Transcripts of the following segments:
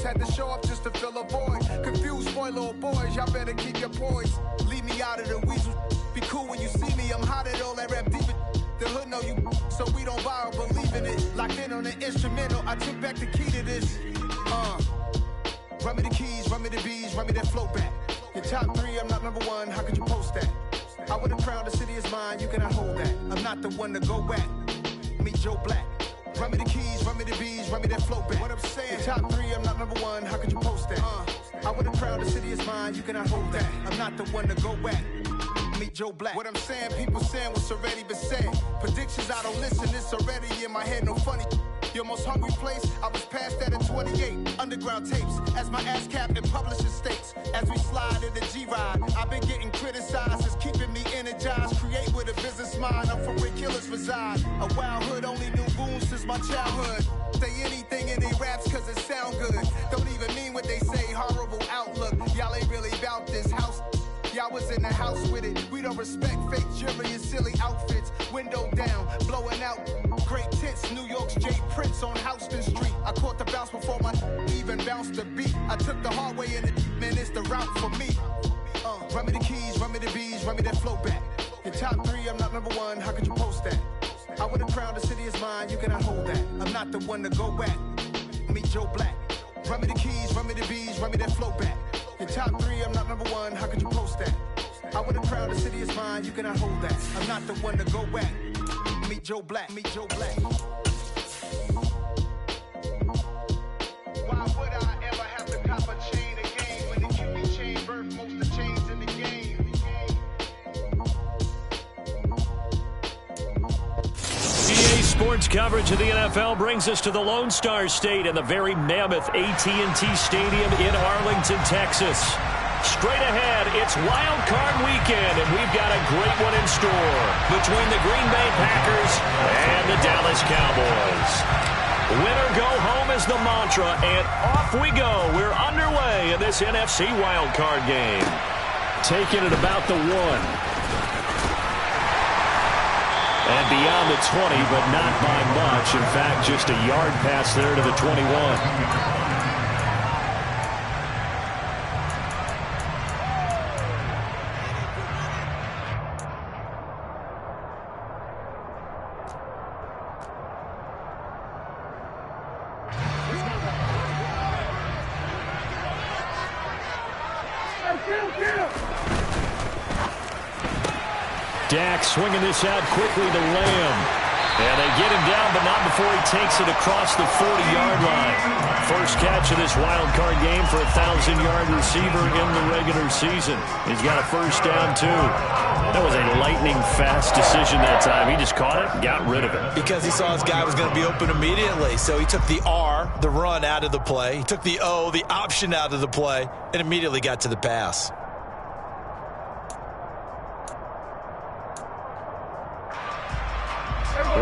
Had to show up just to fill a void. Confused boy, little boys, y'all better keep your poise. Leave me out of the weasel. Be cool when you see me, I'm hot at all that rap deep. The hood know you, so we don't borrow, believe in it. Locked in on the instrumental, I took back the key to this. Run me the keys, run me the bees, run me that flow back. Your top 3, I'm not number 1, how could you post that? I would've crowned the city is mine, you cannot hold that. I'm not the one to go back. Meet Joe Black. Run me the keys, run me the bees, run me that flow back. What I'm saying, your top 3, I'm not number 1, how could you post that? I would've crowned the city is mine, you cannot hold that. I'm not the one to go back. Meet Joe Black. What I'm saying, people saying what's already been said. Predictions, I don't listen, it's already in my head, no funny. Your most hungry place, I was past that at 28. Underground tapes, as my ass capped in publishing states. As we slide in the G-Ride, I've been getting criticized, it's keeping me energized. Create with a business mind, I'm from where killers reside. A wild hood, only knew goons since my childhood. Say anything in they raps cause it sound good. Don't even mean what they say, horrible outlook. Y'all ain't really about this house. Y'all was in the house with it. We don't respect fake jewelry and silly outfits. Window down, blowing out. Great tits, New York's J. Prince on Houston Street. I caught the bounce before my even bounced the beat. I took the hard way in it, man, it's the route for me. Run me the keys, run me the bees, run me that flow back. Your top 3, I'm not number 1, how could you post that? I would've crowned the city is mine, you cannot hold that. I'm not the one to go back. Meet Joe Black. Run me the keys, run me the bees, run me that flow back. Your top 3, I'm not number 1, how could you post that? I would've crowned the city is mine, you cannot hold that. I'm not the one to go back. Meet Joe Black, meet Joe Black. Why would I ever have to cop a chain again when the Cupid chain birthed most of the chains in the game? EA Sports coverage of the NFL brings us to the Lone Star State and the very mammoth AT&T Stadium in Arlington, Texas. Straight ahead, it's Wild Card Weekend, and we've got a great one in store between the Green Bay Packers and the Dallas Cowboys. Winner go home is the mantra, and off we go. We're underway in this NFC Wild Card game. Taking it about the 1. And beyond the 20, but not by much. In fact, just a yard pass there to the 21. Dak swinging this out quickly to Lamb. And they get him down, but not before he takes it across the 40-yard line. First catch of this wild card game for a 1,000-yard receiver in the regular season. He's got a first down, too. That was a lightning-fast decision that time. He just caught it and got rid of it. Because he saw his guy was going to be open immediately. So he took the R, the run, out of the play. He took the O, the option, out of the play, and immediately got to the pass.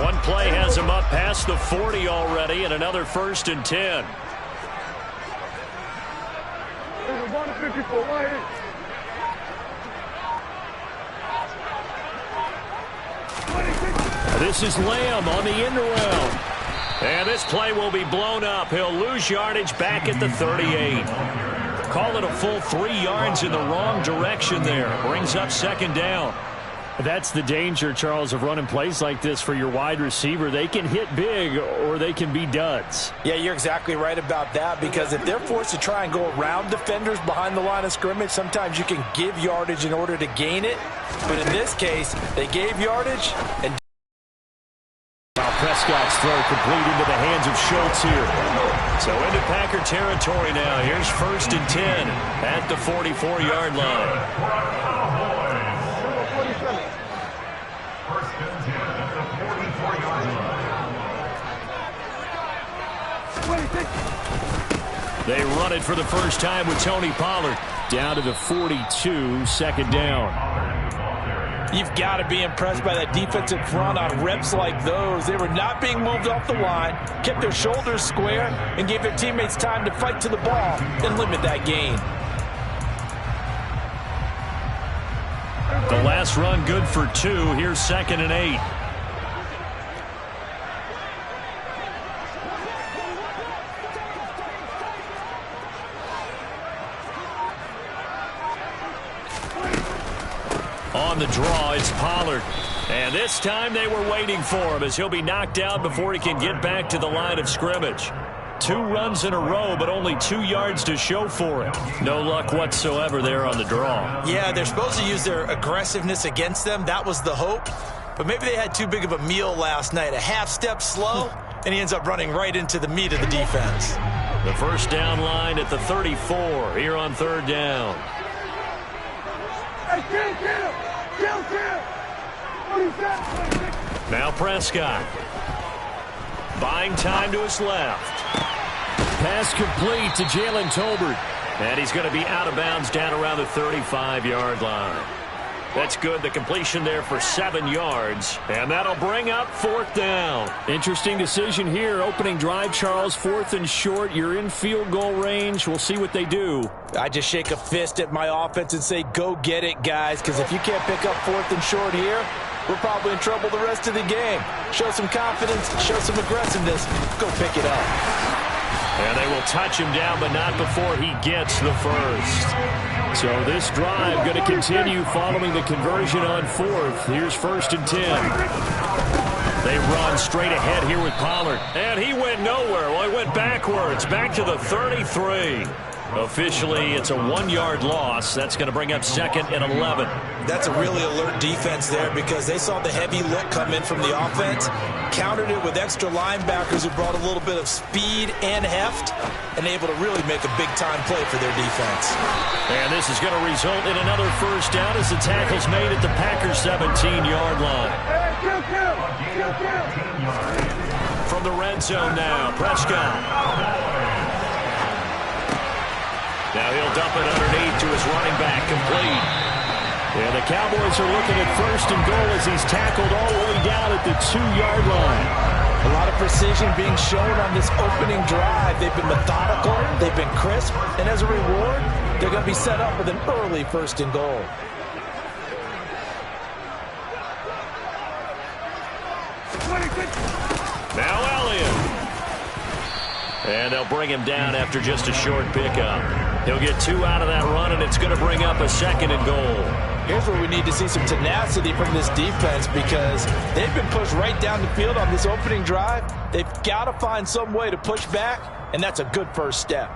One play has him up past the 40 already, and another 1st and 10. This is Lamb on the end around. And this play will be blown up. He'll lose yardage back at the 38. Call it a full 3 yards in the wrong direction there. Brings up 2nd down. That's the danger, Charles, of running plays like this for your wide receiver. They can hit big or they can be duds. Yeah, you're exactly right about that, because if they're forced to try and go around defenders behind the line of scrimmage, sometimes you can give yardage in order to gain it. But in this case, they gave yardage and Prescott's throw complete into the hands of Schultz here. So into Packer territory now. Here's 1st and 10 at the 44-yard line. They run it for the first time with Tony Pollard. Down to the 42, 2nd down. You've got to be impressed by that defensive front on reps like those. They were not being moved off the line, kept their shoulders square, and gave their teammates time to fight to the ball and limit that gain. The last run good for 2. Here's 2nd and 8. On the draw, it's Pollard. And this time they were waiting for him as he'll be knocked out before he can get back to the line of scrimmage. 2 runs in a row, but only 2 yards to show for it. No luck whatsoever there on the draw. Yeah, they're supposed to use their aggressiveness against them. That was the hope. But maybe they had too big of a meal last night. A half step slow, and he ends up running right into the meat of the defense. The first down line at the 34 here on 3rd down. Now Prescott. Buying time to his left. Pass complete to Jalen Tolbert. And he's going to be out of bounds down around the 35-yard line. That's good. The completion there for 7 yards. And that'll bring up 4th down. Interesting decision here. Opening drive, Charles. 4th and short. You're in field goal range. We'll see what they do. I just shake a fist at my offense and say, go get it, guys. Because if you can't pick up 4th and short here, we're probably in trouble the rest of the game. Show some confidence. Show some aggressiveness. Go pick it up. And they will touch him down, but not before he gets the first. So this drive going to continue following the conversion on 4th. Here's 1st and 10. They run straight ahead here with Pollard. And he went nowhere. Well, he went backwards, back to the 33. Officially, it's a 1-yard loss. That's going to bring up 2nd and 11. That's a really alert defense there because they saw the heavy look come in from the offense, countered it with extra linebackers who brought a little bit of speed and heft, and able to really make a big-time play for their defense. And this is going to result in another first down as the tackle's made at the Packers' 17-yard line. From the red zone now, Prescott. Now he'll dump it underneath to his running back, complete. And the Cowboys are looking at 1st and goal as he's tackled all the way down at the 2-yard line. A lot of precision being shown on this opening drive. They've been methodical, they've been crisp, and as a reward, they're going to be set up with an early 1st and goal. Now Elliott. And they'll bring him down after just a short pickup. He'll get 2 out of that run, and it's going to bring up a 2nd and goal. Here's where we need to see some tenacity from this defense because they've been pushed right down the field on this opening drive. They've got to find some way to push back, and that's a good first step.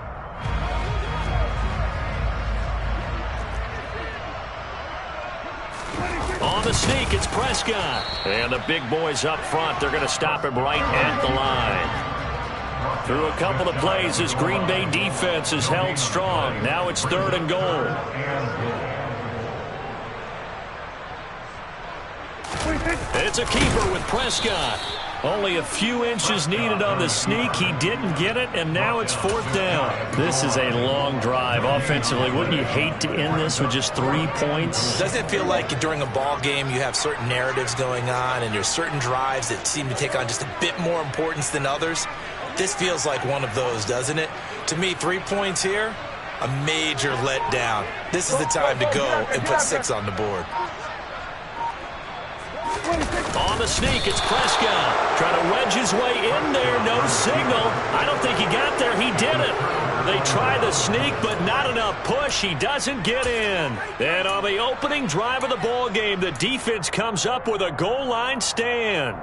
On the sneak, it's Prescott. And the big boys up front, they're going to stop him right at the line. Through a couple of plays, this Green Bay defense is held strong. Now it's 3rd and goal. It's a keeper with Prescott. Only a few inches needed on the sneak. He didn't get it, and now it's 4th down. This is a long drive offensively. Wouldn't you hate to end this with just 3 points? Doesn't it feel like during a ball game you have certain narratives going on and there's certain drives that seem to take on just a bit more importance than others? This feels like one of those, doesn't it? To me, 3 points here, a major letdown. This is the time to go and put 6 on the board. On the sneak, it's Prescott. Trying to wedge his way in there. No signal. I don't think he got there. He did it. They try the sneak, but not enough push. He doesn't get in. And on the opening drive of the ball game, the defense comes up with a goal line stand.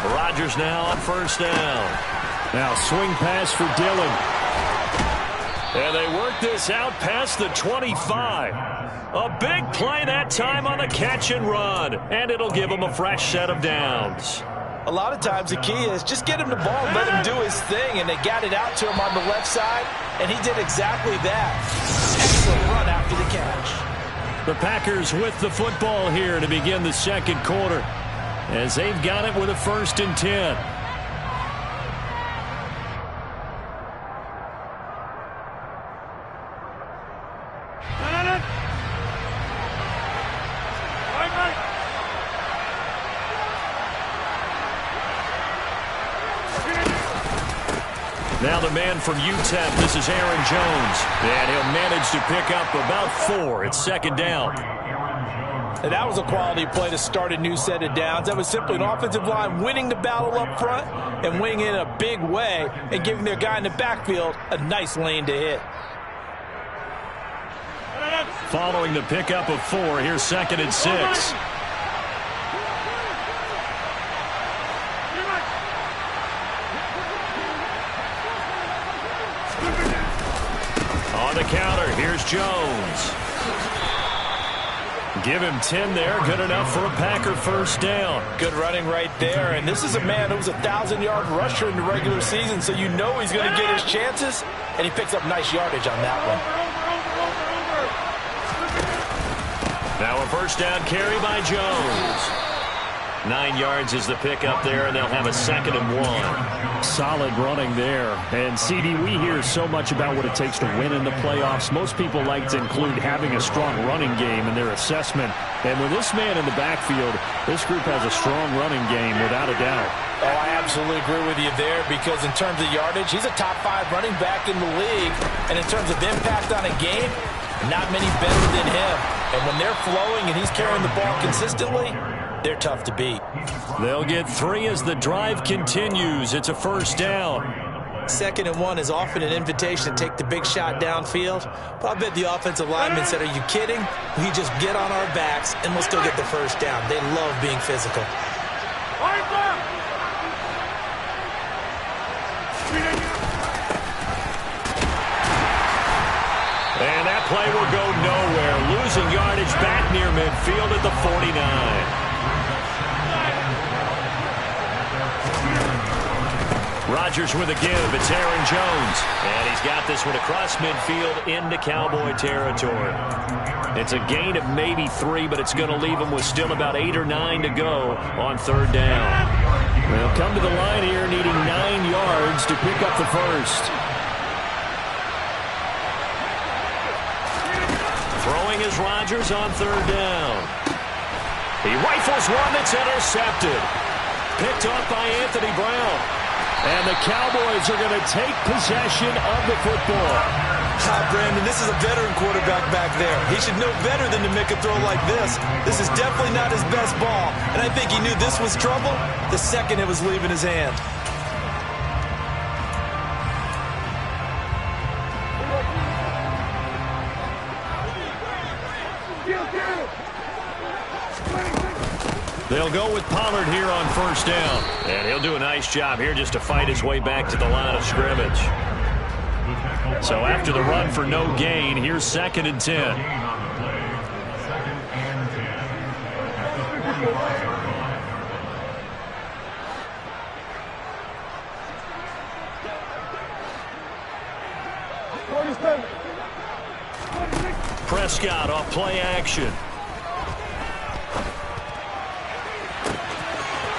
Rodgers now on 1st down. Now swing pass for Dillon. And they work this out past the 25. A big play that time on the catch and run. And it'll give them a fresh set of downs. A lot of times the key is just get him the ball and let him do his thing. And they got it out to him on the left side. And he did exactly that. Excellent run after the catch. The Packers with the football here to begin the 2nd quarter, as they've got it with a 1st and 10. Now the man from UTEP, this is Aaron Jones. And he'll manage to pick up about 4. It's second down. And that was a quality play to start a new set of downs. That was simply an offensive line winning the battle up front and winning it in a big way and giving their guy in the backfield a nice lane to hit. Following the pickup of 4, here's second and 6. On the counter, here's Jones. Give him 10 there. Good enough for a Packer first down. Good running right there. And this is a man who was a 1,000-yard rusher in the regular season, so you know he's going to get his chances, and he picks up nice yardage on that one. Now a first down carry by Jones. 9 yards is the pickup there, and they'll have a 2nd and 1. Solid running there. And, CD, we hear so much about what it takes to win in the playoffs. Most people like to include having a strong running game in their assessment. And with this man in the backfield, this group has a strong running game without a doubt. Oh, I absolutely agree with you there because in terms of yardage, he's a top 5 running back in the league. And in terms of impact on a game, not many better than him. And when they're flowing and he's carrying the ball consistently, they're tough to beat. They'll get 3 as the drive continues. It's a first down. 2nd and 1 is often an invitation to take the big shot downfield. But I bet the offensive lineman said, are you kidding? We just get on our backs and let's go get the first down. They love being physical. And that play will go nowhere. Losing yardage back near midfield at the 49. Rodgers with a give. It's Aaron Jones. And he's got this one across midfield into Cowboy territory. It's a gain of maybe 3, but it's going to leave him with still about 8 or 9 to go on 3rd down. They'll come to the line here needing 9 yards to pick up the first. Throwing is Rodgers on 3rd down. He rifles one that's intercepted. Picked off by Anthony Brown. And the Cowboys are going to take possession of the football. Brandon, this is a veteran quarterback back there. He should know better than to make a throw like this. This is definitely not his best ball. And I think he knew this was trouble the second it was leaving his hand. They'll go with Pollard here on first down. And he'll do a nice job here just to fight his way back to the line of scrimmage. So after the run for no gain, here's 2nd and 10. Prescott off play action.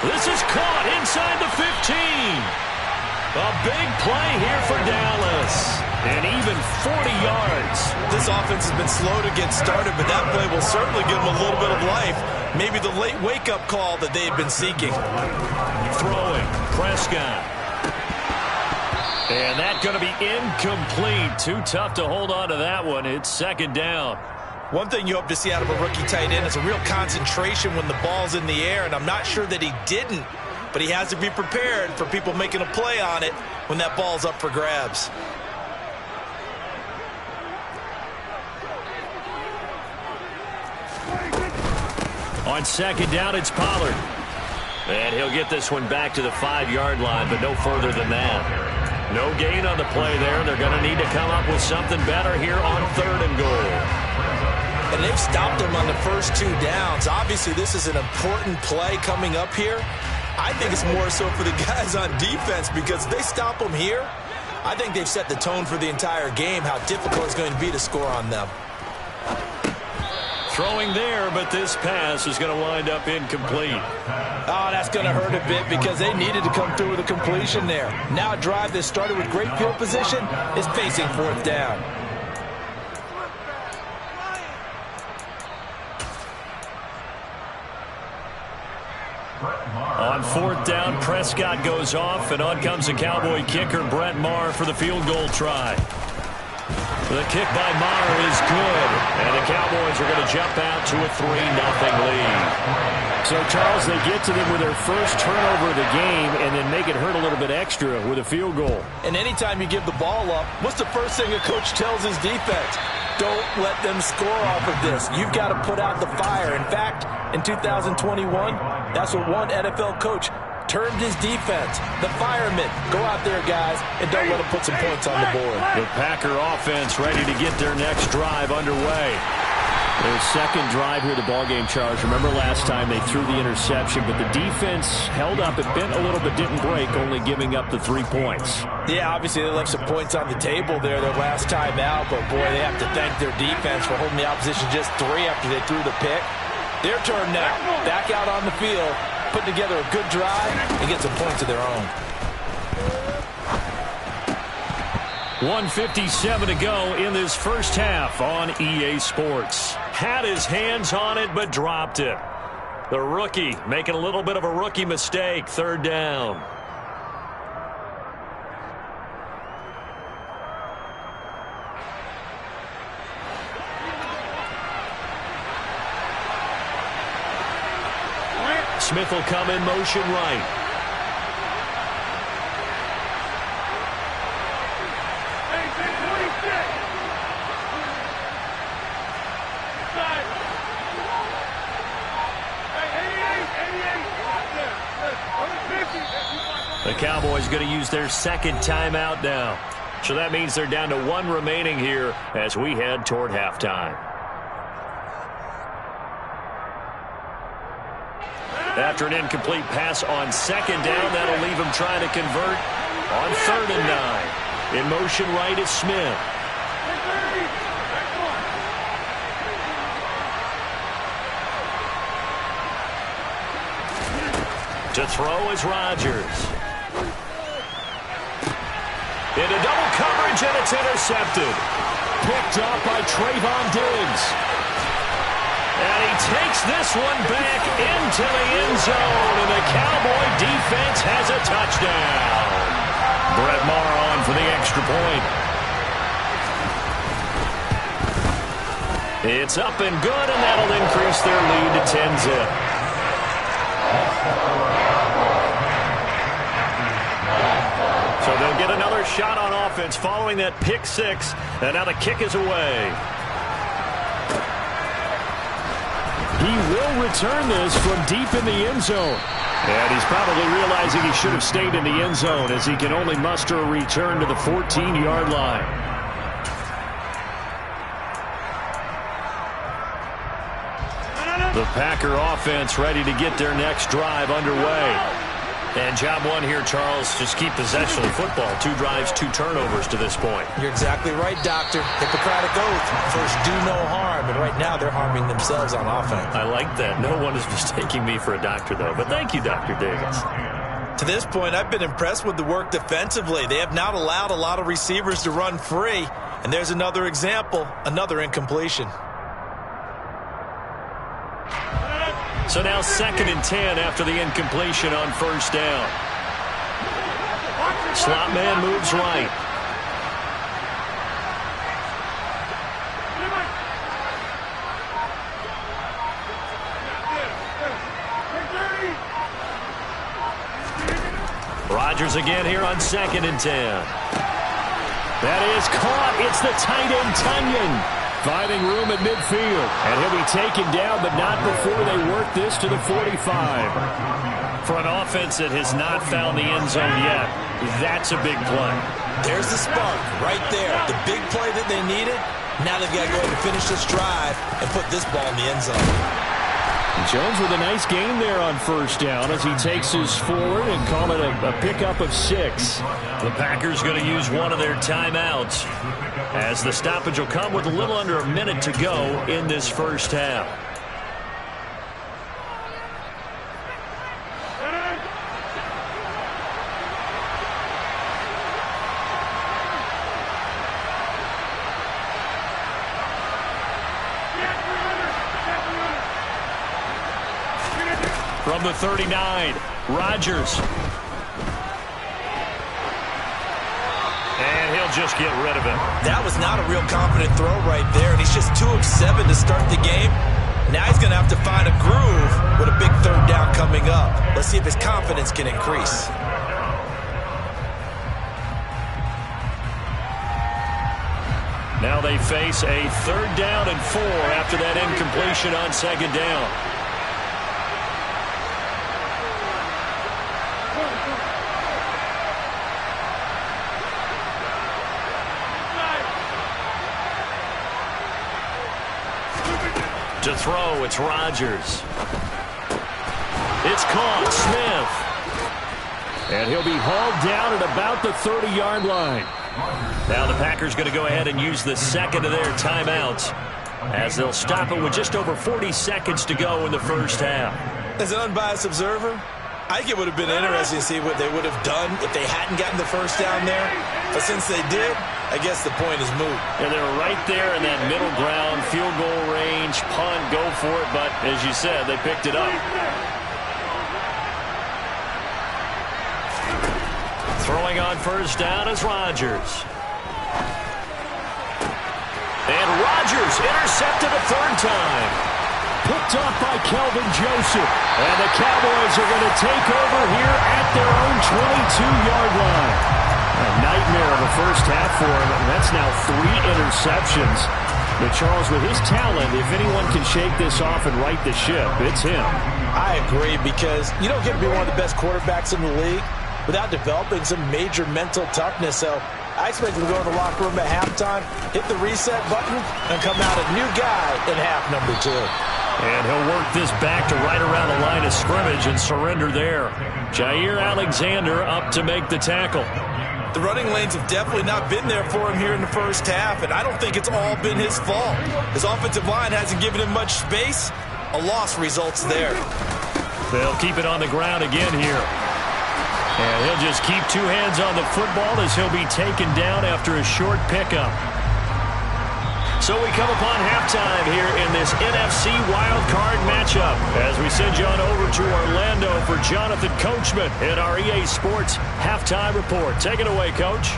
This is caught inside the 15. A big play here for Dallas. And even 40 yards. This offense has been slow to get started, but that play will certainly give them a little bit of life. Maybe the late wake-up call that they had been seeking. Throwing, Prescott. And that's going to be incomplete. Too tough to hold on to that one. It's 2nd down. One thing you hope to see out of a rookie tight end is a real concentration when the ball's in the air, and I'm not sure that he didn't, but he has to be prepared for people making a play on it when that ball's up for grabs. On 2nd down, it's Pollard. And he'll get this one back to the 5-yard line, but no further than that. No gain on the play there. They're going to need to come up with something better here on 3rd and goal. And they've stopped them on the first 2 downs. Obviously, this is an important play coming up here. I think it's more so for the guys on defense because if they stop them here, I think they've set the tone for the entire game, how difficult it's going to be to score on them. Throwing there, but this pass is going to wind up incomplete. Oh, that's going to hurt a bit because they needed to come through with a completion there. Now a drive that started with great field position is facing 4th down. On fourth down, Prescott goes off, and on comes the Cowboy kicker, Brett Maher, for the field goal try. The kick by Maher is good, and the Cowboys are going to jump out to a 3-0 lead. So, Charles, they get to them with their first turnover of the game and then make it hurt a little bit extra with a field goal. And anytime you give the ball up, what's the first thing a coach tells his defense? Don't let them score off of this. You've got to put out the fire. In fact, in 2021, that's what one NFL coach termed his defense, the firemen. Go out there, guys, and don't let them put some points on the board. The Packer offense ready to get their next drive underway. Their second drive here, the ballgame, Charles. Remember last time they threw the interception, but the defense held up. It bent a little bit, didn't break, only giving up the 3 points. Yeah, obviously they left some points on the table there their last time out, but boy, they have to thank their defense for holding the opposition just 3 after they threw the pick. Their turn now, back out on the field, put together a good drive and get some points of their own. 1:57 to go in this first half on EA Sports. Had his hands on it, but dropped it. The rookie making a little bit of a rookie mistake. Third down. Smith will come in motion right. The Cowboys going to use their second timeout now. So that means they're down to 1 remaining here as we head toward halftime. After an incomplete pass on second down, that'll leave him trying to convert on 3rd and 9. In motion right is Smith. To throw is Rodgers. Into double coverage, and it's intercepted. Picked up by Trayvon Diggs. And he takes this one back into the end zone, and the Cowboy defense has a touchdown. Brett Maher on for the extra point. It's up and good, and that'll increase their lead to 10-zip. So they'll get another shot on offense following that pick 6, and now the kick is away. He will return this from deep in the end zone. And he's probably realizing he should have stayed in the end zone as he can only muster a return to the 14-yard line. The Packer offense ready to get their next drive underway. And job one here, Charles, just keep possession of the football. 2 drives, 2 turnovers to this point. You're exactly right, Doctor. Hippocratic oath. First, do no harm. And right now, they're harming themselves on offense. I like that. No one is mistaking me for a doctor, though. But thank you, Dr. Davis. To this point, I've been impressed with the work defensively. They have not allowed a lot of receivers to run free. And there's another example, another incompletion. So now 2nd and 10 after the incompletion on 1st down. Slot man moves right. Rodgers again here on 2nd and 10. That is caught. It's the tight end, Tunyon. Finding room at midfield. And he'll be taken down, but not before they work this to the 45. For an offense that has not found the end zone yet, that's a big play. There's the spark right there. The big play that they needed. Now they've got to go ahead and finish this drive and put this ball in the end zone. Jones with a nice gain there on 1st down as he takes his forward and call it a pickup of 6. The Packers going to use one of their timeouts as the stoppage will come with a little under a minute to go in this first half. From the 39, Rodgers. And he'll just get rid of it. That was not a real confident throw right there, and he's just 2 of 7 to start the game. Now he's going to have to find a groove with a big third down coming up. Let's see if his confidence can increase. Now they face a 3rd down and 4 after that incompletion on 2nd down. To throw, it's Rodgers. It's caught, Smith. And he'll be hauled down at about the 30-yard line. Now the Packers going to go ahead and use the second of their timeouts as they'll stop it with just over 40 seconds to go in the first half. As an unbiased observer, I think it would have been interesting to see what they would have done if they hadn't gotten the first down there. But since they did, I guess the point is moot. And they were right there in that middle ground, field goal range, punt, go for it. But as you said, they picked it up. Throwing on first down is Rodgers. And Rodgers intercepted a 3rd time. Picked off by Kelvin Joseph. And the Cowboys are going to take over here at their own 22-yard line. A nightmare of a first half for him, and that's now 3 interceptions. But Charles, with his talent, if anyone can shake this off and right the ship, it's him. I agree, because you don't get to be one of the best quarterbacks in the league without developing some major mental toughness. So I expect him to go in the locker room at halftime, hit the reset button, and come out a new guy in half number 2. And he'll work this back to right around the line of scrimmage and surrender there. Jair Alexander up to make the tackle. The running lanes have definitely not been there for him here in the first half, and I don't think it's all been his fault. His offensive line hasn't given him much space. A loss results there. They'll keep it on the ground again here. And he'll just keep 2 hands on the football as he'll be taken down after a short pickup. So we come upon halftime here in this NFC wildcard matchup as we send you on over to Orlando for Jonathan Coachman in our EA Sports Halftime Report. Take it away, Coach.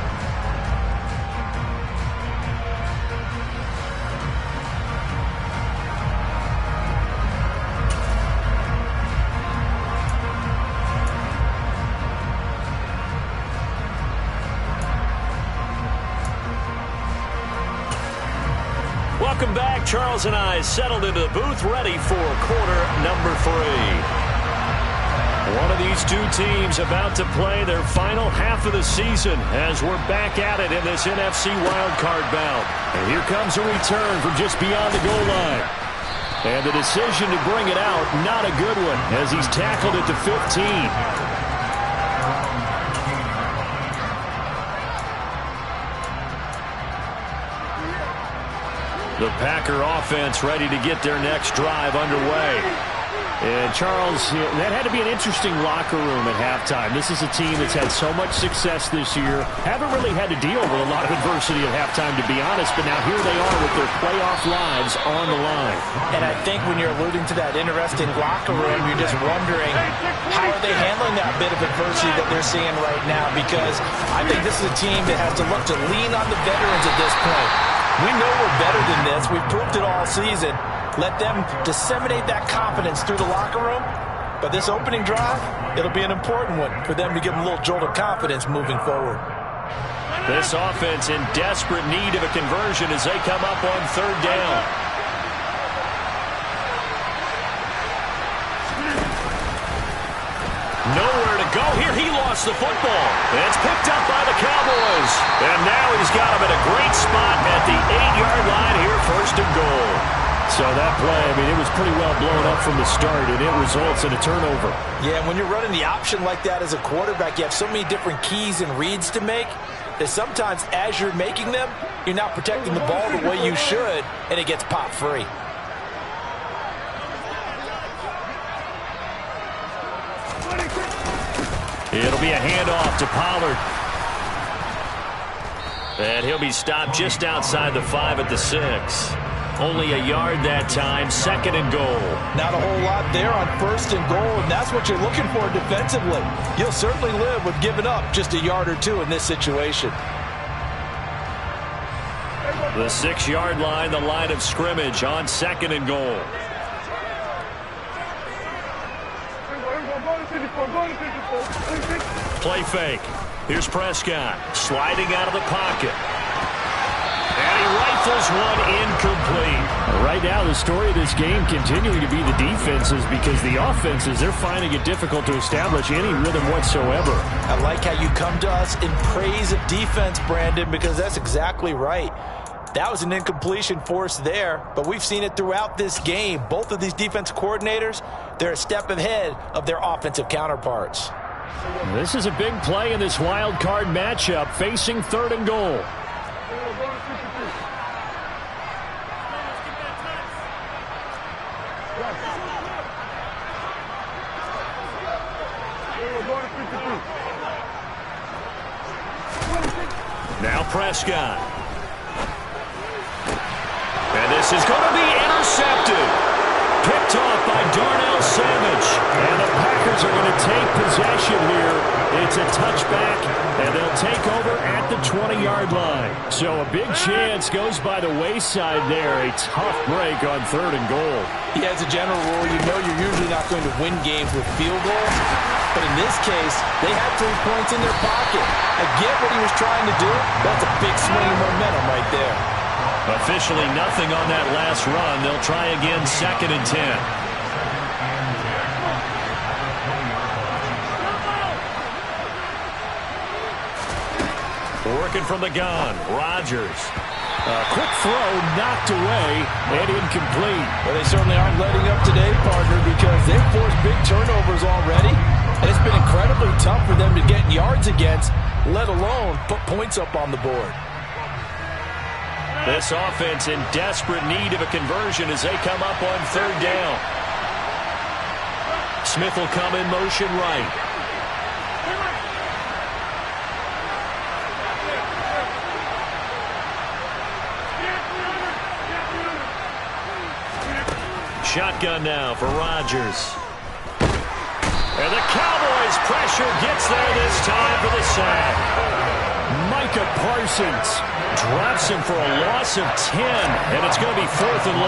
Welcome back. Charles and I settled into the booth ready for quarter number 3. One of these 2 teams about to play their final half of the season as we're back at it in this NFC wildcard bout. And here comes a return from just beyond the goal line. And the decision to bring it out, not a good one, as he's tackled at the 15. The Packer offense ready to get their next drive underway. And Charles, that had to be an interesting locker room at halftime. This is a team that's had so much success this year. Haven't really had to deal with a lot of adversity at halftime, to be honest. But now here they are with their playoff lives on the line. And I think when you're alluding to that interesting locker room, you're just wondering how are they handling that bit of adversity that they're seeing right now? Because I think this is a team that has to look to lean on the veterans at this point. We know we're better than this. We've proved it all season. Let them disseminate that confidence through the locker room. But this opening drive, it'll be an important one for them to give them a little jolt of confidence moving forward. This offense in desperate need of a conversion as they come up on 3rd down. Nowhere to go here. He lost the football. And it's picked up by the Cowboys. And now he's got him in a great spot at the 8-yard line here, 1st and goal. So that play, I mean, it was pretty well blown up from the start, and it results in a turnover. Yeah, when you're running the option like that as a quarterback, you have so many different keys and reads to make that sometimes as you're making them, you're not protecting the ball the way you should, and it gets popped free. It'll be a handoff to Pollard. And he'll be stopped just outside the 5 at the 6. Only a yard that time, 2nd and goal. Not a whole lot there on 1st and goal, and that's what you're looking for defensively. You'll certainly live with giving up just a yard or 2 in this situation. The 6-yard line, the line of scrimmage on 2nd and goal. Play fake. Here's Prescott sliding out of the pocket. And he rifles one incomplete. Right now, the story of this game continuing to be the defenses, because the offenses, they're finding it difficult to establish any rhythm whatsoever. I like how you come to us in praise of defense, Brandon, because that's exactly right. That was an incompletion force there, but we've seen it throughout this game. Both of these defense coordinators, they're a step ahead of their offensive counterparts. This is a big play in this wild card matchup, facing 3rd and goal. Now Prescott. And this is going to be intercepted. Picked off by Darnell Savage. And the Packers are going to take possession here. It's a touchback, and they'll take over at the 20-yard line. So a big chance goes by the wayside there. A tough break on 3rd and goal. Yeah, as a general rule, you know you're usually not going to win games with field goals. But in this case, they had 3 points in their pocket. I get what he was trying to do. That's a big swing of momentum right there. Officially nothing on that last run. They'll try again, 2nd and 10. Working from the gun, Rodgers. A quick throw knocked away and incomplete. Well, they certainly aren't letting up today, partner, because they've forced big turnovers already. And it's been incredibly tough for them to get yards against, let alone put points up on the board. This offense in desperate need of a conversion as they come up on 3rd down. Smith will come in motion right. Shotgun now for Rodgers. And the Cowboys pressure gets there this time for the sack. Micah Parsons drops him for a loss of 10, and it's going to be 4th and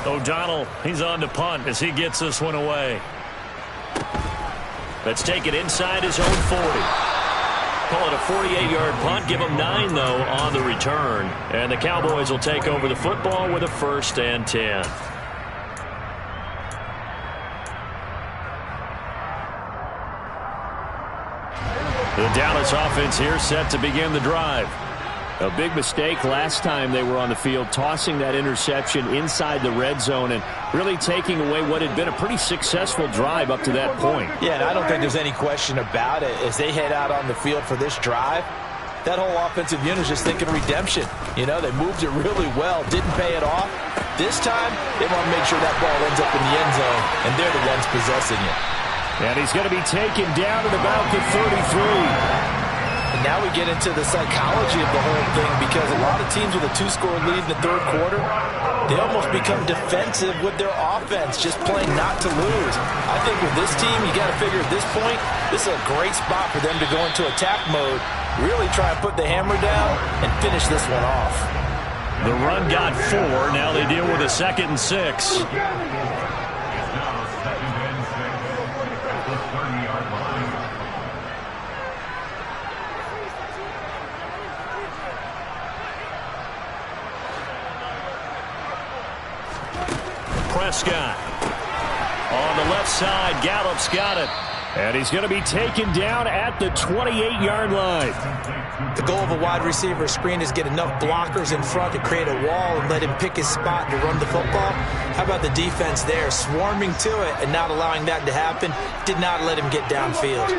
long. O'Donnell, he's on to punt as he gets this one away. Let's take it inside his own 40. Call it a 48-yard punt. Give him 9, though, on the return. And the Cowboys will take over the football with a 1st and 10. The Dallas offense here set to begin the drive. A big mistake last time they were on the field, tossing that interception inside the red zone and really taking away what had been a pretty successful drive up to that point. Yeah, and I don't think there's any question about it. As they head out on the field for this drive, that whole offensive unit is just thinking redemption. You know, they moved it really well, didn't pay it off. This time, they want to make sure that ball ends up in the end zone, and they're the ones possessing it. And he's going to be taken down at about the 33. And now we get into the psychology of the whole thing, because a lot of teams with a 2-score lead in the 3rd quarter, they almost become defensive with their offense, just playing not to lose. I think with this team, you got to figure at this point, this is a great spot for them to go into attack mode, really try and put the hammer down and finish this one off. The run got 4. Now they deal with a 2nd and 6. Prescott on the left side. Gallup's got it. And he's going to be taken down at the 28-yard line. The goal of a wide receiver screen is get enough blockers in front to create a wall and let him pick his spot to run the football. How about the defense there, swarming to it and not allowing that to happen? Did not let him get downfield.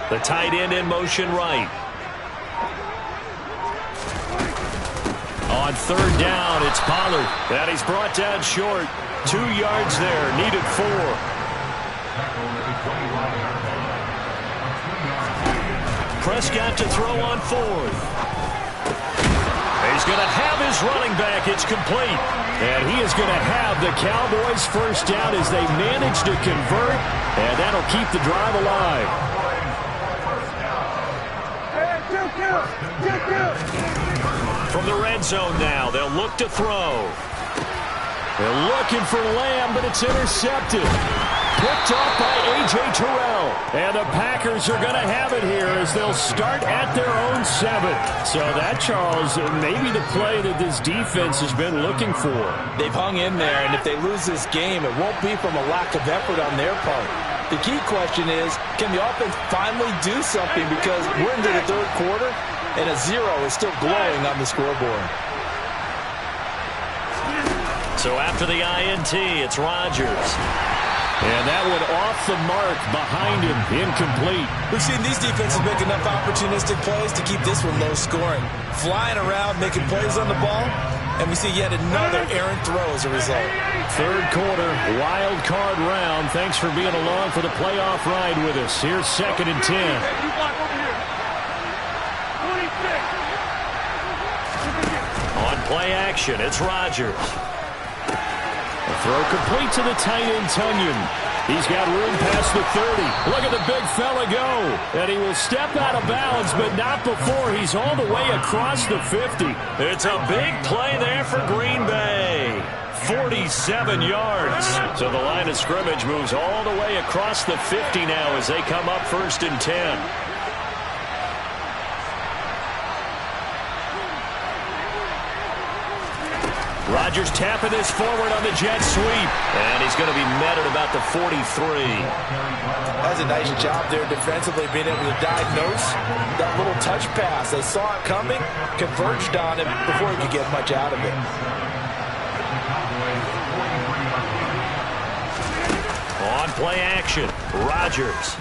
The tight end in motion right. On 3rd down, it's Pollard. And he's brought down short. 2 yards there, needed 4. Prescott to throw on fourth. He's going to have his running back. It's complete. And he is going to have the Cowboys first down as they manage to convert. And that'll keep the drive alive. From the red zone now, they'll look to throw. They're looking for Lamb, but it's intercepted. Picked off by A.J. Terrell. And the Packers are going to have it here as they'll start at their own 7. So that, Charles, may be the play that this defense has been looking for. They've hung in there, and if they lose this game, it won't be from a lack of effort on their part. The key question is, can the offense finally do something? Because we're into the third quarter, and a 0 is still glowing on the scoreboard. So after the INT, it's Rodgers. And that one off the mark behind him, incomplete. We've seen these defenses make enough opportunistic plays to keep this one low scoring. Flying around, making plays on the ball, and we see yet another errant throw as a result. Third quarter, wild card round. Thanks for being along for the playoff ride with us. Here's 2nd and 10. On play action, it's Rodgers. Throw complete to the tight end, Tunyon. He's got room past the 30. Look at the big fella go. And he will step out of bounds, but not before he's all the way across the 50. It's a big play there for Green Bay. 47 yards. So the line of scrimmage moves all the way across the 50 now as they come up 1st and 10. Rodgers tapping this forward on the jet sweep. And he's going to be met at about the 43. That's a nice job there defensively, being able to diagnose that little touch pass. They saw it coming, converged on him before he could get much out of it. On play action, Rodgers.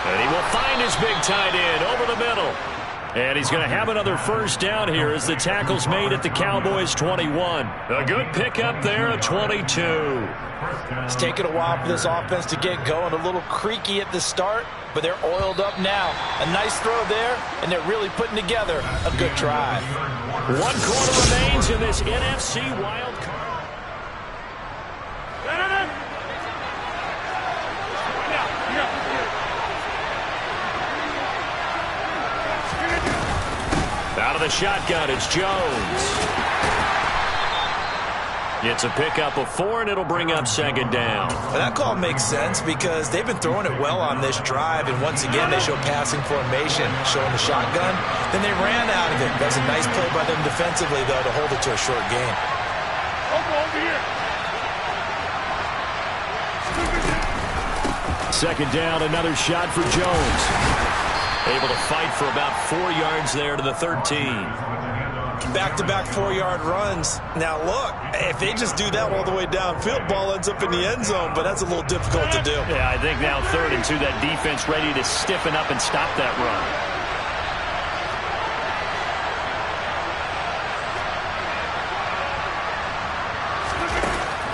And he will find his big tight end over the middle. And he's going to have another first down here as the tackle's made at the Cowboys' 21. A good pickup there at 22. It's taken a while for this offense to get going. A little creaky at the start, but they're oiled up now. A nice throw there, and they're really putting together a good drive. 1 quarter remains in this NFC wild card. Out of the shotgun, it's Jones. It's a pickup of 4, and it'll bring up 2nd down. Well, that call makes sense because they've been throwing it well on this drive, and once again, they show passing formation, showing the shotgun. Then they ran out of it. That was a nice play by them defensively, though, to hold it to a short gain. Over here. 2nd down, another shot for Jones. Able to fight for about 4 yards there to the 13. Back-to-back 4-yard runs. Now, look, if they just do that all the way downfield, ball ends up in the end zone, but that's a little difficult to do. Yeah, I think now 3rd and 2, that defense ready to stiffen up and stop that run.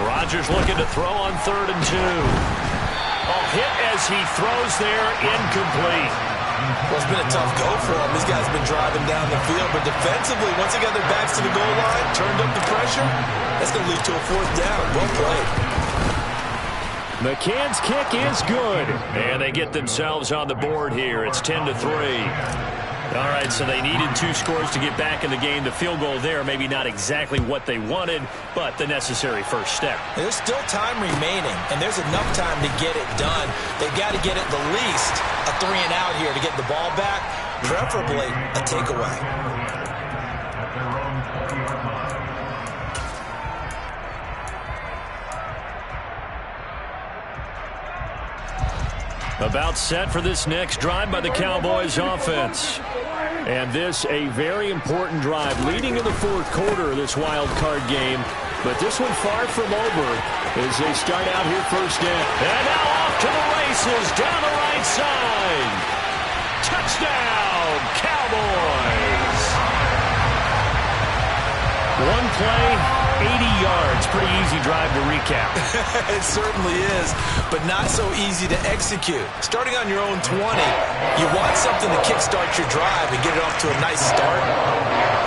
Rodgers looking to throw on 3rd and 2. Oh, hit as he throws there, incomplete. Well, it's been a tough go for them. These guys have been driving down the field, but defensively, once they got their backs to the goal line, turned up the pressure, that's going to lead to a 4th down. Well played. McCann's kick is good, and they get themselves on the board here. It's 10-3. All right, so they needed 2 scores to get back in the game. The field goal there, maybe not exactly what they wanted, but the necessary first step. There's still time remaining, and there's enough time to get it done. They've got to get at the least a 3 and out here to get the ball back, preferably a takeaway. About set for this next drive by the Cowboys offense. And this a very important drive leading in the 4th quarter of this wild card game. But this one far from over as they start out here first down. And now off to the races down the right side. Touchdown, Cowboys. One play, 80 yards. pretty easy drive to recap. It certainly is, but not so easy to execute. Starting on your own 20, you want something to kickstart your drive and get it off to a nice start.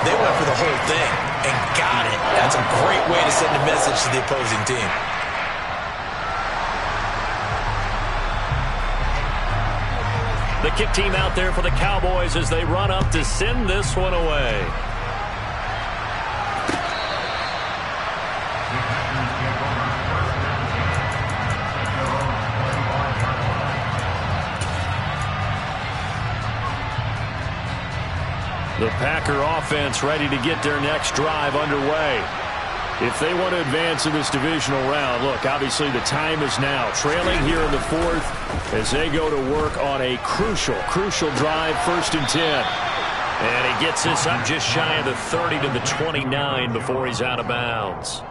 They went for the whole thing and got it. That's a great way to send a message to the opposing team. The kick team out there for the Cowboys as they run up to send this one away. The Packer offense ready to get their next drive underway. If they want to advance in this divisional round, look, obviously the time is now. Trailing here in the fourth as they go to work on a crucial drive, 1st and 10. And he gets this up just shy of the 30 to the 29 before he's out of bounds.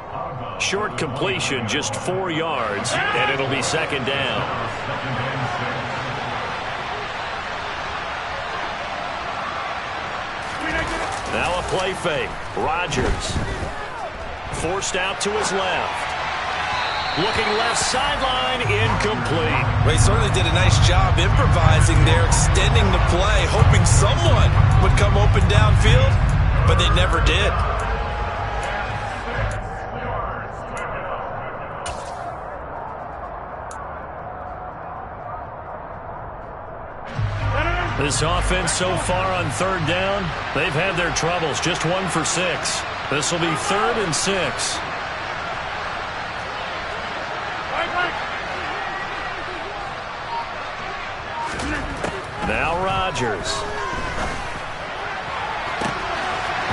Short completion, just 4 yards, and it'll be 2nd down. Now a play fake. Rodgers forced out to his left. Looking left sideline, incomplete. They certainly did a nice job improvising there, extending the play, hoping someone would come open downfield, but they never did. This offense so far on 3rd down, they've had their troubles. Just 1 for 6. This will be 3rd and 6. Now Rodgers.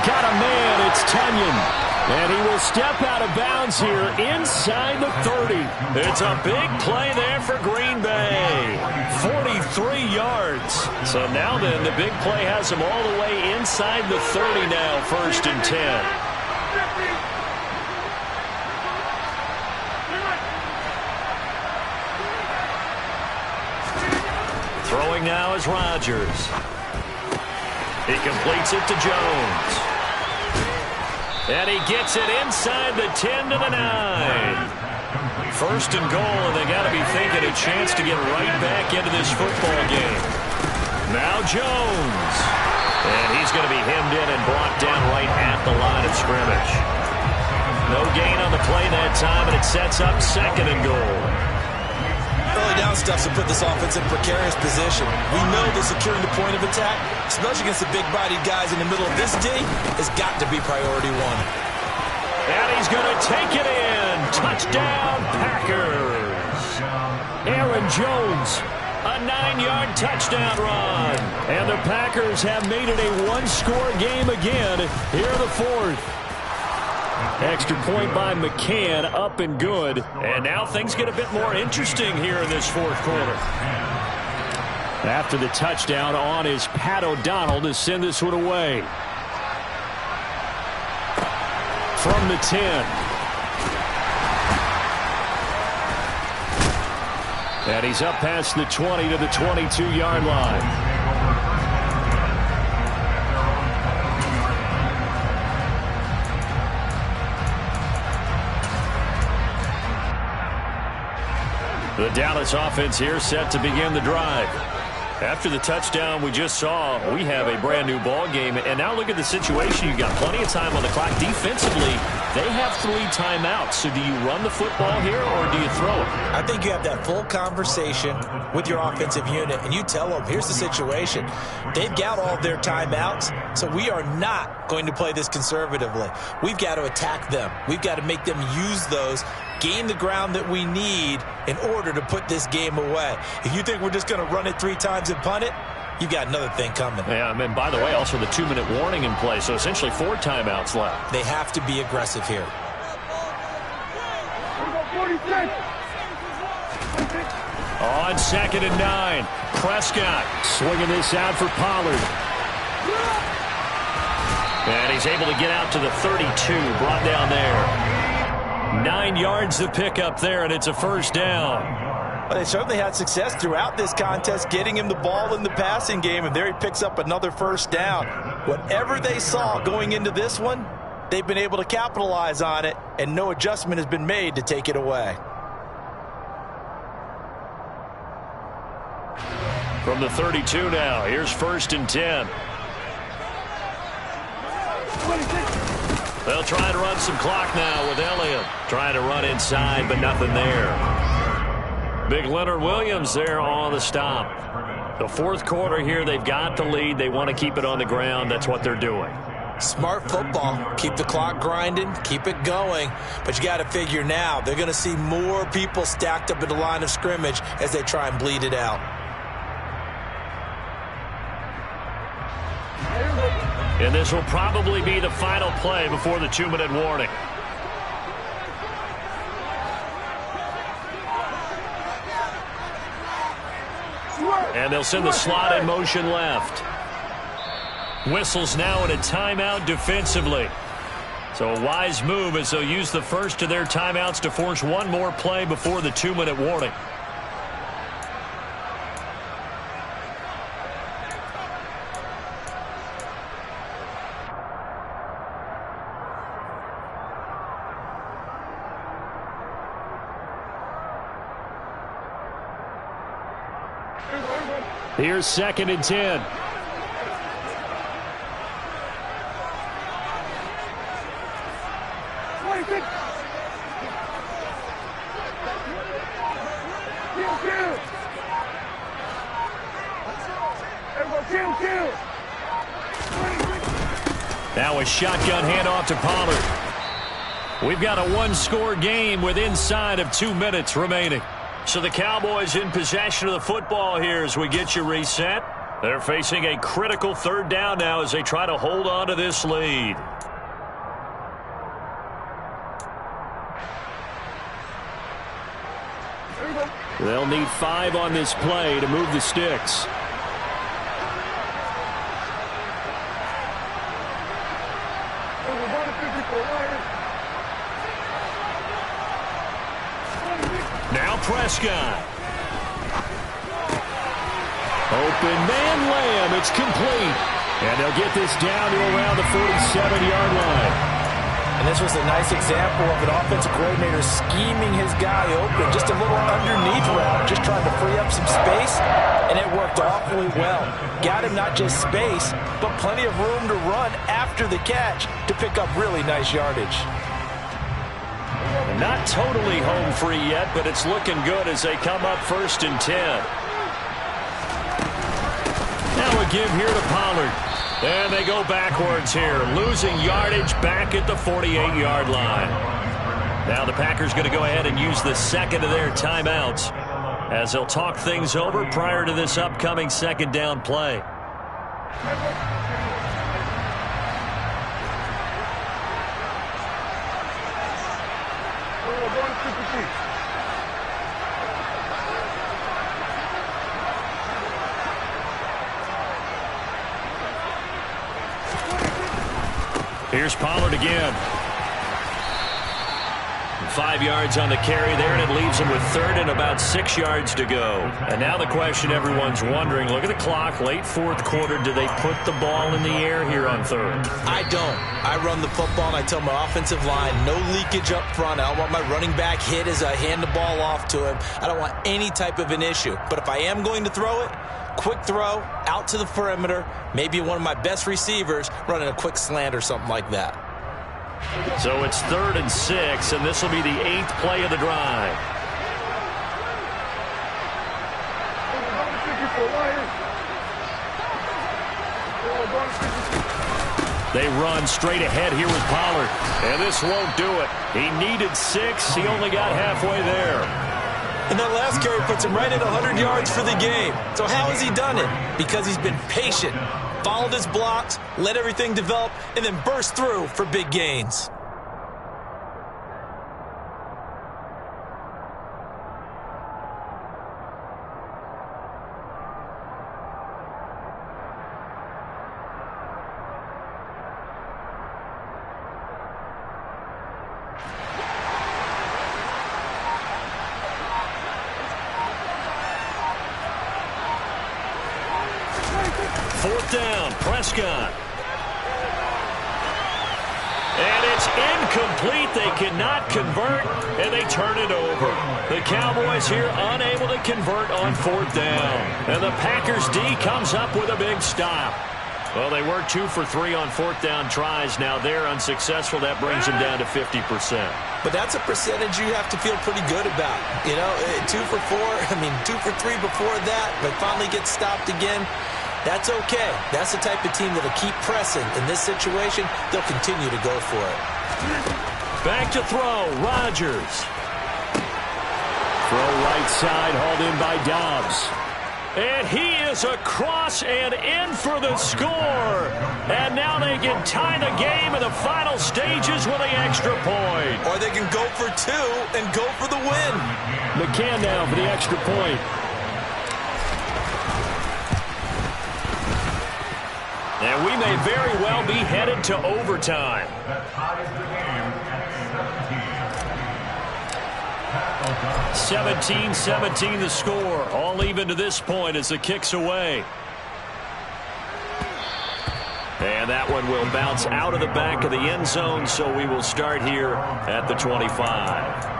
Got a man, it's Tunyon. And he will step out of bounds here inside the 30. It's a big play there for Green Bay. 43 yards. So now then, the big play has him all the way inside the 30 now, 1st and 10. Throwing now is Rodgers. He completes it to Jones. And he gets it inside the 10 to the 9. 1st and goal, and they got to be thinking a chance to get right back into this football game. Now Jones. And he's going to be hemmed in and brought down right at the line of scrimmage. No gain on the play that time, and it sets up 2nd and goal. Early down stuff to put this offense in a precarious position. We know that securing the point of attack, especially against the big-bodied guys in the middle of this D, has got to be priority 1. And he's going to take it in. Touchdown, Packers. Aaron Jones, a 9-yard touchdown run. And the Packers have made it a 1-score game again here in the 4th. Extra point by McCann, up and good. And now things get a bit more interesting here in this 4th quarter. After the touchdown, on is Pat O'Donnell to send this one away. From the 10. And he's up past the 20 to the 22-yard line. The Dallas offense here set to begin the drive. After the touchdown we just saw, we have a brand new ball game. And now look at the situation. You've got plenty of time on the clock. Defensively, they have 3 timeouts. So do you run the football here or do you throw it? I think you have that full conversation with your offensive unit, and you tell them, here's the situation. They've got all of their timeouts, so we are not going to play this conservatively. We've got to attack them. We've got to make them use those, gain the ground that we need in order to put this game away. If you think we're just going to run it 3 times and punt it, you've got another thing coming. Yeah, and by the way, also the 2-minute warning in play, so essentially 4 timeouts left. They have to be aggressive here. On 2nd and 9, Prescott swinging this out for Pollard. And he's able to get out to the 32, brought down there. 9 yards to pick up there, and it's a 1st down. Well, they certainly had success throughout this contest, getting him the ball in the passing game, and there he picks up another 1st down. Whatever they saw going into this one, they've been able to capitalize on it, and no adjustment has been made to take it away. From the 32 now, here's 1st and 10. They'll try and run some clock now with Elliott. Trying to run inside, but nothing there. Big Leonard Williams there on the stop. The 4th quarter here, they've got the lead. They want to keep it on the ground. That's what they're doing. Smart football. Keep the clock grinding. Keep it going. But you got to figure now, they're going to see more people stacked up at the line of scrimmage as they try and bleed it out. And this will probably be the final play before the 2-minute warning. And they'll send the slot in motion left. Whistles now in a timeout defensively. So a wise move as they'll use the first of their timeouts to force one more play before the 2-minute warning. Here's 2nd and 10. Now a shotgun handoff to Pollard. We've got a 1-score game with inside of 2 minutes remaining. So the Cowboys in possession of the football here as we get you reset. They're facing a critical 3rd down now as they try to hold on to this lead. They'll need 5 on this play to move the sticks. Now Prescott. Open man Lamb. It's complete. And they'll get this down to around the 47-yard line. And this was a nice example of an offensive coordinator scheming his guy open. Just a little underneath route, just trying to free up some space. And it worked awfully well. Got him not just space, but plenty of room to run after the catch to pick up really nice yardage. Not totally home free yet, but it's looking good as they come up 1st and 10. Now a give here to Pollard. And they go backwards here, losing yardage back at the 48-yard line. Now the Packers going to go ahead and use the 2nd of their timeouts as they'll talk things over prior to this upcoming 2nd down play. Here's Pollard again. 5 yards on the carry there, and it leaves him with 3rd and about 6 yards to go. And now the question everyone's wondering, look at the clock, late 4th quarter, do they put the ball in the air here on 3rd? I don't. I run the football, and I tell my offensive line, no leakage up front. I don't want my running back hit as I hand the ball off to him. I don't want any type of an issue. But if I am going to throw it, quick throw, out to the perimeter, maybe one of my best receivers running a quick slant or something like that. So it's 3rd and 6, and this will be the 8th play of the drive. They run straight ahead here with Pollard, and this won't do it. He needed 6. He only got halfway there. And that last carry puts him right at 100 yards for the game. So how has he done it? Because he's been patient, followed his blocks, let everything develop, and then burst through for big gains. Prescott. And it's incomplete. They cannot convert, and they turn it over. The Cowboys here unable to convert on 4th down. And the Packers D comes up with a big stop. Well, they were 2 for 3 on 4th down tries. Now they're unsuccessful. That brings them down to 50%. But that's a percentage you have to feel pretty good about. You know, 2 for 4, 2 for 3 before that, but finally gets stopped again. That's okay. That's the type of team that'll keep pressing. In this situation, they'll continue to go for it. Back to throw, Rodgers. Throw right side, hauled in by Dobbs. And he is across and in for the score. And now they can tie the game in the final stages with the extra point. Or they can go for 2 and go for the win. McCann now for the extra point. And we may very well be headed to overtime. 17-17 the score. All even to this point as the kick's away. And that one will bounce out of the back of the end zone, so we will start here at the 25.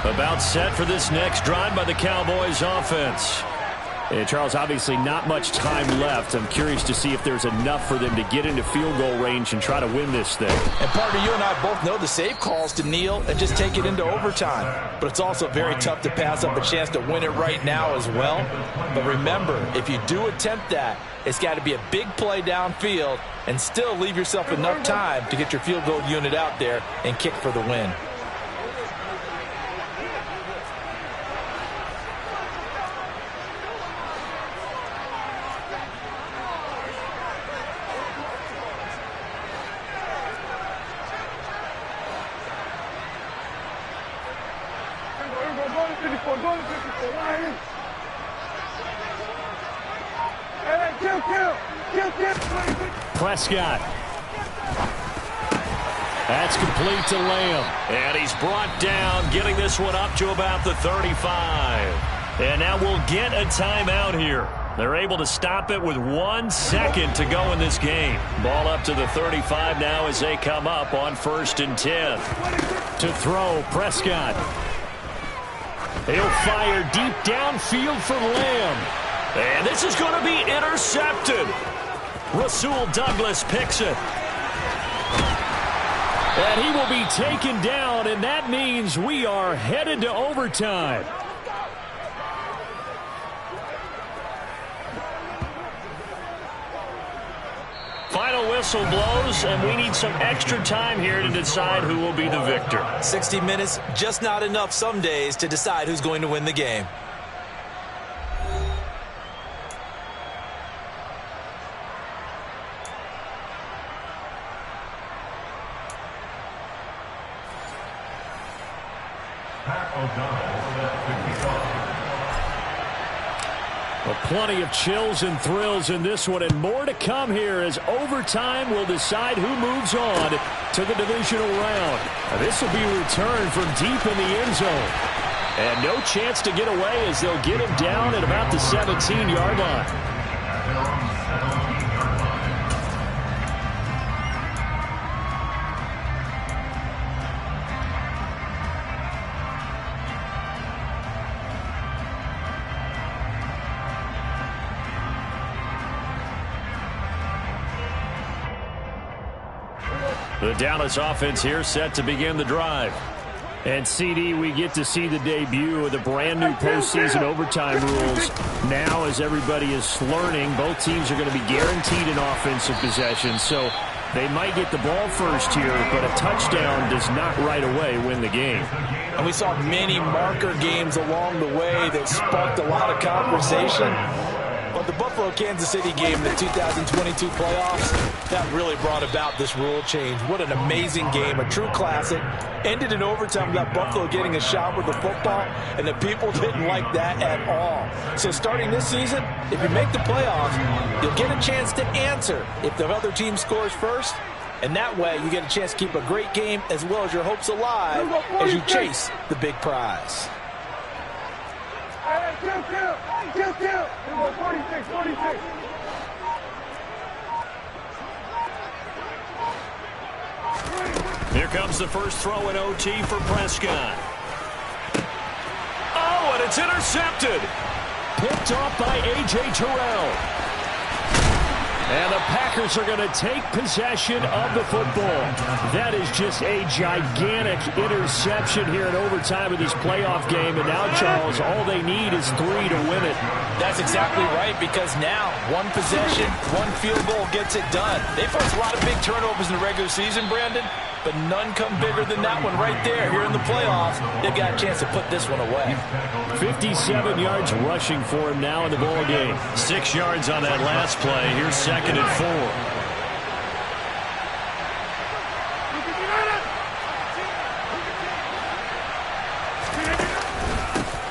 About set for this next drive by the Cowboys offense. And Charles, obviously not much time left. I'm curious to see if there's enough for them to get into field goal range and try to win this thing. And Parker, you and I both know the save calls to kneel and just take it into overtime. But it's also very tough to pass up a chance to win it right now as well. But remember, if you do attempt that, it's got to be a big play downfield and still leave yourself enough time to get your field goal unit out there and kick for the win. Prescott. That's complete to Lamb. And he's brought down, getting this one up to about the 35. And now we'll get a timeout here. They're able to stop it with 1 second to go in this game. Ball up to the 35 now as they come up on 1st and 10. To throw, Prescott. He'll fire deep downfield for Lamb. And this is going to be intercepted. Rasul Douglas picks it. And he will be taken down, and that means we are headed to overtime. Final whistle blows, and we need some extra time here to decide who will be the victor. 60 minutes, just not enough some days to decide who's going to win the game. Well, plenty of chills and thrills in this one, and more to come here as overtime will decide who moves on to the divisional round. Now, this will be returned from deep in the end zone. And no chance to get away as they'll get him down at about the 17-yard line. The Dallas offense here set to begin the drive. And CD, we get to see the debut of the brand new postseason overtime rules. Now, as everybody is learning, both teams are going to be guaranteed an offensive possession. So they might get the ball first here, but a touchdown does not right away win the game. And we saw many marker games along the way that sparked a lot of conversation. But the Buffalo-Kansas City game in the 2022 playoffs, that really brought about this rule change. What an amazing game, a true classic. Ended in overtime without Buffalo getting a shot with the football, and the people didn't like that at all. So starting this season, if you make the playoffs, you'll get a chance to answer if the other team scores first, and that way you get a chance to keep a great game as well as your hopes alive as you chase the big prize. Kill. 46. Here comes the first throw in OT for Prescott. Oh, and it's intercepted. Picked off by A.J. Terrell. And the Packers are going to take possession of the football. That is just a gigantic interception here in overtime of this playoff game. And now, Charles, all they need is 3 to win it. That's exactly right, because now one possession, one field goal gets it done. They forced a lot of big turnovers in the regular season, Brandon, but none come bigger than that one right there. Here in the playoffs, they've got a chance to put this one away. 57 yards rushing for him now in the ball game. 6 yards on that last play. Here's 2nd and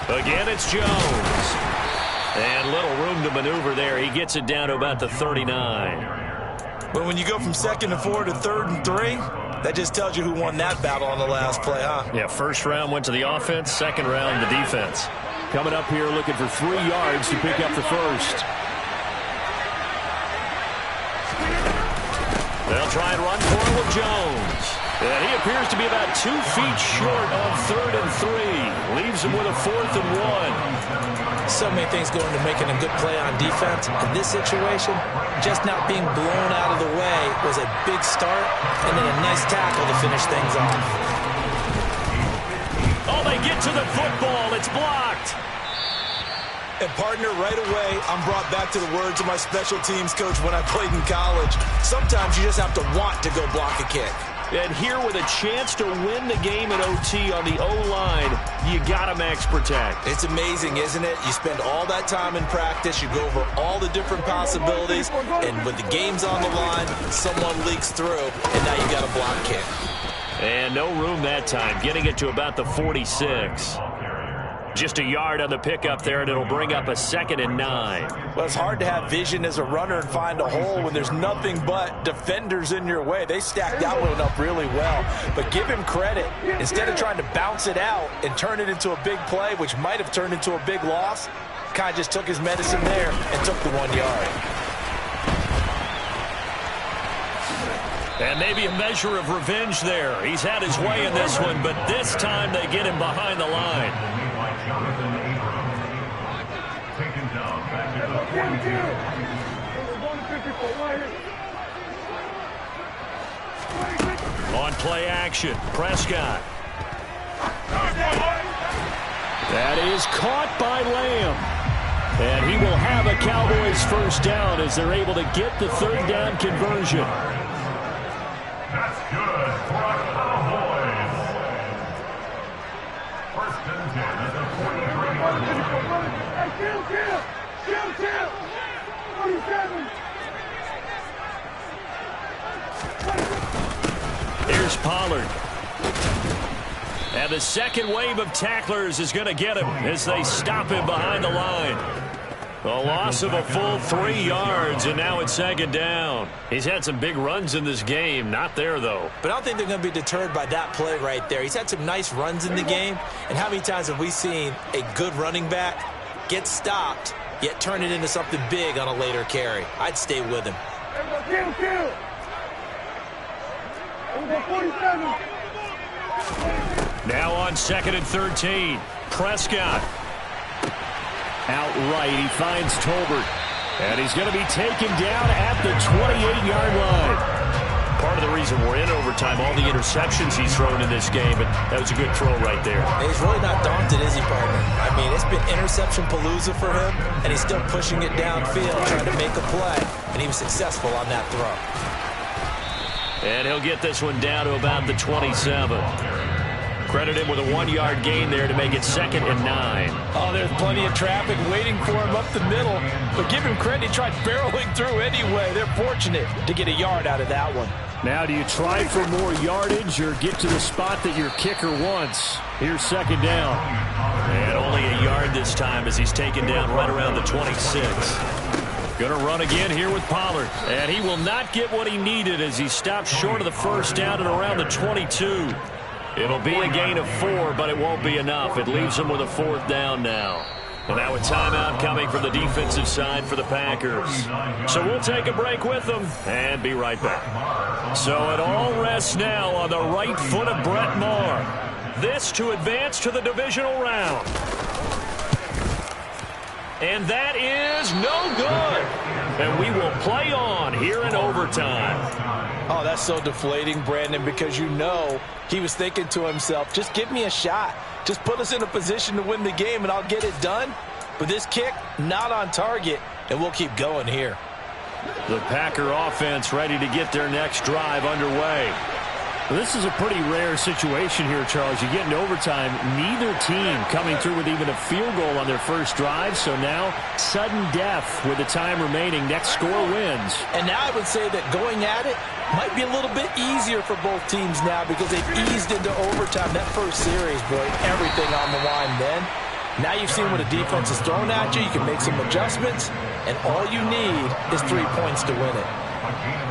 4. Again, it's Jones. And little room to maneuver there. He gets it down to about the 39. But when you go from 2nd and 4 to 3rd and 3, that just tells you who won that battle on the last play, huh? Yeah, first round went to the offense, second round the defense. Coming up here looking for 3 yards to pick up the first. They'll try and run for it with Jones. And he appears to be about 2 feet short of 3rd and 3. Leaves him with a 4th and 1. So many things go into making a good play on defense. In this situation, just not being blown out of the way was a big start, and then a nice tackle to finish things off. Oh, they get to the football. It's blocked. And partner, right away, I'm brought back to the words of my special teams coach when I played in college. Sometimes you just have to want to go block a kick. And here with a chance to win the game in OT on the O-line, you got to max protect. It's amazing, isn't it? You spend all that time in practice, you go over all the different possibilities, and with the games on the line, someone leaks through, and now you got a block kick. And no room that time, getting it to about the 46. Just a yard on the pickup there, and it'll bring up a 2nd and 9. Well, it's hard to have vision as a runner and find a hole when there's nothing but defenders in your way. They stacked that one up really well. But give him credit. Instead of trying to bounce it out and turn it into a big play, which might have turned into a big loss, kind of just took his medicine there and took the 1 yard. And maybe a measure of revenge there. He's had his way in this one, but this time they get him behind the line. On play action, Prescott. That is caught by Lamb. And he will have a Cowboys first down as they're able to get the 3rd down conversion. That's good for our Cowboys. 1st and 10 at the 43-yard line. Kill. 47. Here's Pollard. And the second wave of tacklers is going to get him as they stop him behind the line. A loss of a full 3 yards, and now it's 2nd down. He's had some big runs in this game. Not there, though. But I don't think they're going to be deterred by that play right there. He's had some nice runs in the game. And how many times have we seen a good running back get stopped, yet turn it into something big on a later carry? I'd stay with him. Kill. 47. Now on 2nd and 13. Prescott. Outright, he finds Tolbert. And he's going to be taken down at the 28-yard line. Part of the reason we're in overtime, all the interceptions he's thrown in this game, but that was a good throw right there. He's really not daunted, is he, partner? I mean, it's been interception palooza for him, and he's still pushing it downfield, trying to make a play, and he was successful on that throw. And he'll get this one down to about the 27. Credit him with a 1-yard gain there to make it 2nd and 9. Oh, there's plenty of traffic waiting for him up the middle. But give him credit, he tried barreling through anyway. They're fortunate to get a yard out of that one. Now, do you try for more yardage or get to the spot that your kicker wants? Here's 2nd down. And only a yard this time as he's taken down right around the 26. Going to run again here with Pollard. And he will not get what he needed as he stops short of the 1st down at around the 22. It'll be a gain of 4, but it won't be enough. It leaves him with a 4th down now. And now a timeout coming from the defensive side for the Packers. So we'll take a break with them and be right back. So it all rests now on the right foot of Brett Maher. This to advance to the divisional round. And that is no good. And we will play on here in overtime. Oh, that's so deflating, Brandon, because you know he was thinking to himself, just give me a shot. Just put us in a position to win the game and I'll get it done. But this kick, not on target, and we'll keep going here. The Packer offense ready to get their next drive underway. Well, this is a pretty rare situation here, Charles. You get into overtime, neither team coming through with even a field goal on their first drive. So now, sudden death with the time remaining. Next score wins. And now I would say that going at it might be a little bit easier for both teams now because they've eased into overtime. That first series, boy, everything on the line then. Now you've seen what a defense is thrown at you. You can make some adjustments, and all you need is 3 points to win it.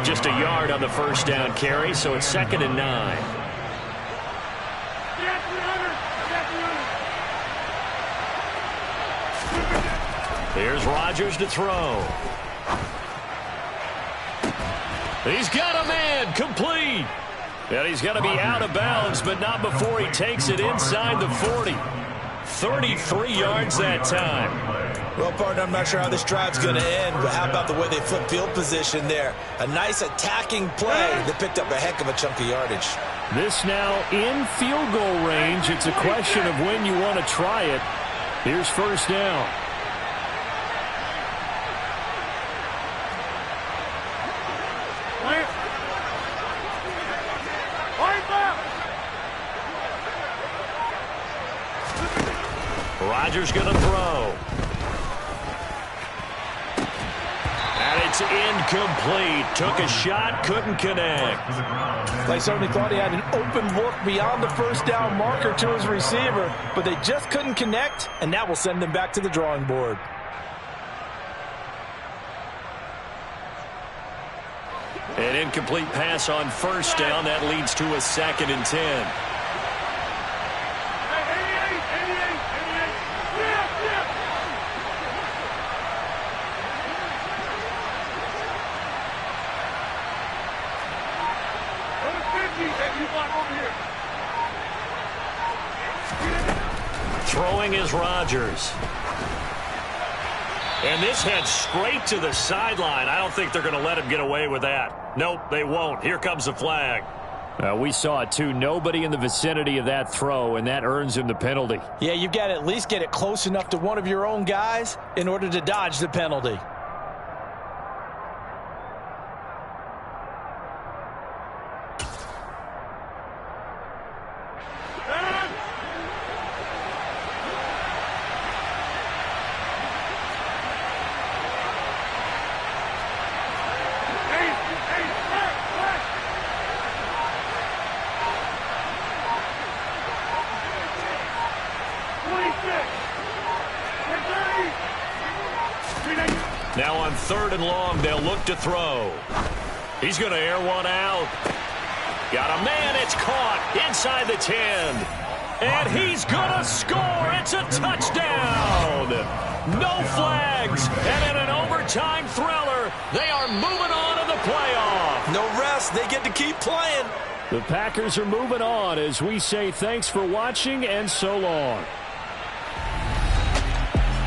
Just a yard on the 1st down carry, so it's 2nd and 9. Here's Rodgers to throw. He's got a man, complete. And he's going to be out of bounds, but not before he takes it inside the 40. 33 yards that time. Well, partner, I'm not sure how this drive's going to end, but how about the way they flip field position there? A nice attacking play that picked up a heck of a chunk of yardage. This now in field goal range. It's a question of when you want to try it. Here's 1st down. Rodgers going to throw. And it's incomplete. Took a shot, couldn't connect. They certainly thought he had an open look beyond the 1st down marker to his receiver, but they just couldn't connect, and that will send them back to the drawing board. An incomplete pass on 1st down. That leads to a 2nd and 10. Throwing is Rodgers. And this heads straight to the sideline. I don't think they're going to let him get away with that. Nope, they won't. Here comes the flag. We saw it, too. Nobody in the vicinity of that throw, and that earns him the penalty. Yeah, you've got to at least get it close enough to one of your own guys in order to dodge the penalty. Now on 3rd and long, they'll look to throw. He's going to air one out. Got a man. It's caught inside the 10. And he's going to score. It's a touchdown. No flags. And in an overtime thriller, they are moving on to the playoff. No rest. They get to keep playing. The Packers are moving on as we say thanks for watching and so long.